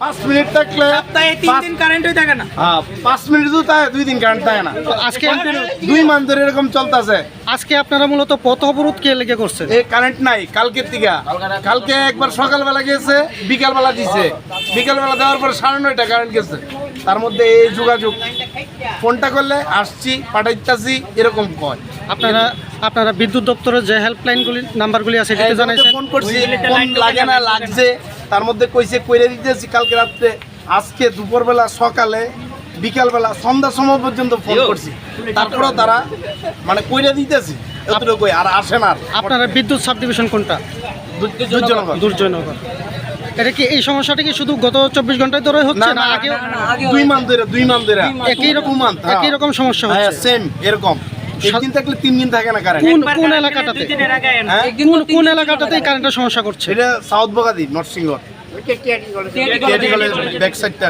5 minute থাকলে সপ্তাহে 3 দিন কারেন্টই থাকে না। 5 মিনিট তো থাকে, 2 দিন কারেন্ট থাকে না। আজকে 2 মাস ধরে এরকম চলতেছে। আজকে আপনারা মূলত পথ অবরোধ কে লেগে করছেন? এই কারেন্ট নাই কালকের থেকে। কালকে একবার সকালবেলা গেছে, বিকালবেলা দিছে। বিকালবেলা দেওয়ার পর 9:30 কারেন্ট গেছে। তার মধ্যে এই যোগাযোগ ফোনটা করলে আসছি, পাঠাইতাছি, এরকম কয়। আপনারা বিদ্যুৎ দপ্তরের যে হেল্পলাইনগুলি নাম্বারগুলি আছে এটাতে জানাইছেন? ফোন করছি, ফোন লাগে না, লাগছে। তার মধ্যে কইছে কইরে দিতেছি কালকে রাত্রে, আজকে দুপুরবেলা, সকালে, বিকালবেলা, সন্ধ্যার সময় পর্যন্ত ফোন করছি। তারপরেও তারা মানে কইরে দিতেছি, এতটুকু আর আসে না। আপনারা বিদ্যুৎ সাব ডিভিশন কোনটা? দুর্জয়নগর। এটা কি এই সমস্যাটা কি শুধু গত 24 ঘন্টায় ধরে হচ্ছে না আগেও? 2 মাস ধরে একই রকম সমস্যা হচ্ছে? সেম এরকম। একদিন থাকলে 3 দিন থাকে না কারেন্ট। কোন এলাকাটাতে? কোন এলাকাটাতে এই কারেন্টের সমস্যা করছে? এটা সাউথ বগাদি, নরসিংহ ব্যাক সাইডটা।